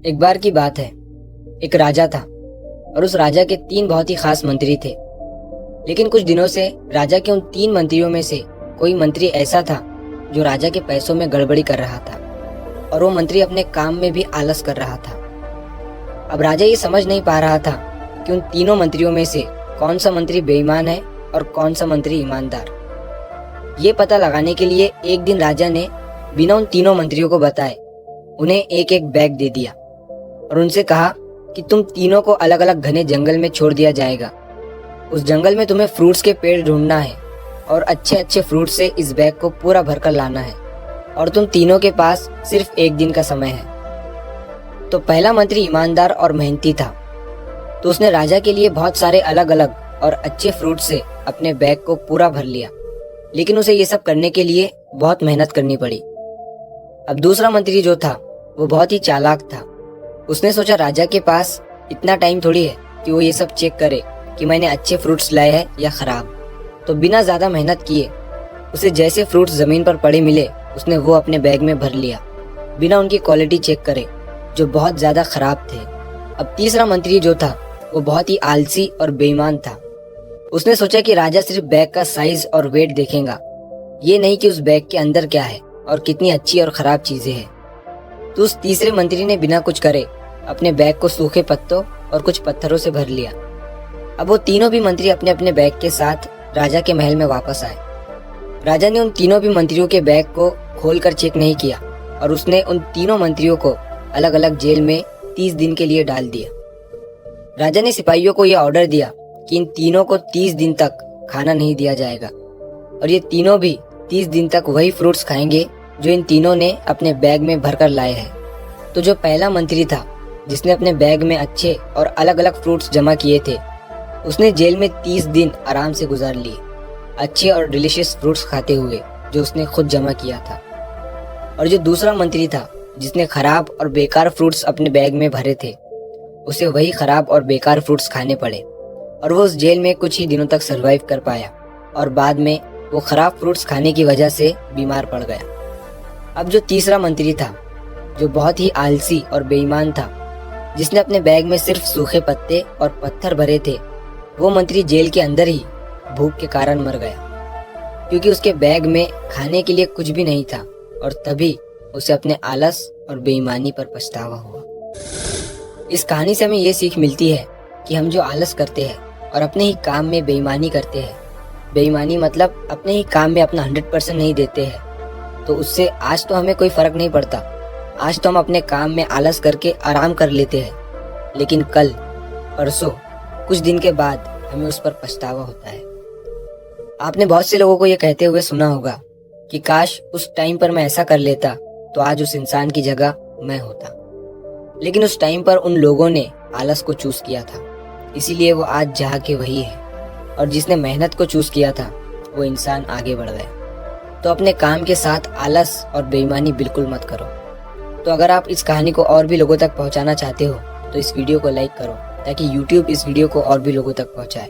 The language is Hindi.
एक बार की बात है, एक राजा था और उस राजा के 3 बहुत ही खास मंत्री थे। लेकिन कुछ दिनों से राजा के उन 3 मंत्रियों में से कोई मंत्री ऐसा था जो राजा के पैसों में गड़बड़ी कर रहा था और वो मंत्री अपने काम में भी आलस कर रहा था। अब राजा ये समझ नहीं पा रहा था कि उन तीनों मंत्रियों में से कौन सा मंत्री बेईमान है और कौन सा मंत्री ईमानदार। ये पता लगाने के लिए एक दिन राजा ने बिना उन तीनों मंत्रियों को बताए उन्हें एक एक बैग दे दिया और उनसे कहा कि तुम तीनों को अलग अलग घने जंगल में छोड़ दिया जाएगा। उस जंगल में तुम्हें फ्रूट्स के पेड़ ढूंढना है और अच्छे अच्छे फ्रूट से इस बैग को पूरा भरकर लाना है और तुम तीनों के पास सिर्फ एक दिन का समय है। तो पहला मंत्री ईमानदार और मेहनती था, तो उसने राजा के लिए बहुत सारे अलग अलग और अच्छे फ्रूट से अपने बैग को पूरा भर लिया। लेकिन उसे ये सब करने के लिए बहुत मेहनत करनी पड़ी। अब दूसरा मंत्री जो था वो बहुत ही चालाक था। उसने सोचा राजा के पास इतना टाइम थोड़ी है कि वो ये सब चेक करे कि मैंने अच्छे फ्रूट्स लाए हैं या खराब। तो बिना ज्यादा मेहनत किए उसे जैसे फ्रूट्स जमीन पर पड़े मिले उसने वो अपने बैग में भर लिया, बिना उनकी क्वालिटी चेक करे, जो बहुत ज्यादा खराब थे। अब तीसरा मंत्री जो था वो बहुत ही आलसी और बेईमान था। उसने सोचा कि राजा सिर्फ बैग का साइज और वेट देखेगा, ये नहीं कि उस बैग के अंदर क्या है और कितनी अच्छी और खराब चीजें हैं। तो उस तीसरे मंत्री ने बिना कुछ करे अपने बैग को सूखे पत्तों और कुछ पत्थरों से भर लिया। अब वो तीनों भी मंत्री अपने अपने बैग के साथ राजा के महल में वापस आए। राजा ने उन तीनों भी मंत्रियों के बैग को खोलकर चेक नहीं किया और उसने उन तीनों मंत्रियों को अलग अलग जेल में 30 दिन के लिए डाल दिया। राजा ने सिपाहियों को यह ऑर्डर दिया कि इन तीनों को 30 दिन तक खाना नहीं दिया जाएगा और ये तीनों भी 30 दिन तक वही फ्रूट्स खाएंगे जो इन तीनों ने अपने बैग में भरकर लाए हैं। तो जो पहला मंत्री था जिसने अपने बैग में अच्छे और अलग अलग फ्रूट्स जमा किए थे, उसने जेल में 30 दिन आराम से गुजार लिए, अच्छे और डिलीशियस फ्रूट्स खाते हुए जो उसने खुद जमा किया था। और जो दूसरा मंत्री था जिसने खराब और बेकार फ्रूट्स अपने बैग में भरे थे, उसे वही खराब और बेकार फ्रूट्स खाने पड़े और वो उस जेल में कुछ ही दिनों तक सरवाइव कर पाया और बाद में वो खराब फ्रूट्स खाने की वजह से बीमार पड़ गया। अब जो तीसरा मंत्री था जो बहुत ही आलसी और बेईमान था, जिसने अपने बैग में सिर्फ सूखे पत्ते और पत्थर भरे थे, वो मंत्री जेल के अंदर ही भूख के कारण मर गया, क्योंकि उसके बैग में खाने के लिए कुछ भी नहीं था और तभी उसे अपने आलस और बेईमानी पर पछतावा हुआ। इस कहानी से हमें ये सीख मिलती है कि हम जो आलस करते हैं और अपने ही काम में बेईमानी करते हैं, बेईमानी मतलब अपने ही काम में अपना 100% नहीं देते हैं, तो उससे आज तो हमें कोई फर्क नहीं पड़ता, आज तो हम अपने काम में आलस करके आराम कर लेते हैं, लेकिन कल परसों कुछ दिन के बाद हमें उस पर पछतावा होता है। आपने बहुत से लोगों को ये कहते हुए सुना होगा कि काश उस टाइम पर मैं ऐसा कर लेता तो आज उस इंसान की जगह मैं होता। लेकिन उस टाइम पर उन लोगों ने आलस को चूज किया था, इसीलिए वो आज जहाँ के वही है, और जिसने मेहनत को चूज किया था वो इंसान आगे बढ़ गया। तो अपने काम के साथ आलस और बेईमानी बिल्कुल मत करो। तो अगर आप इस कहानी को और भी लोगों तक पहुंचाना चाहते हो तो इस वीडियो को लाइक करो ताकि YouTube इस वीडियो को और भी लोगों तक पहुंचाए।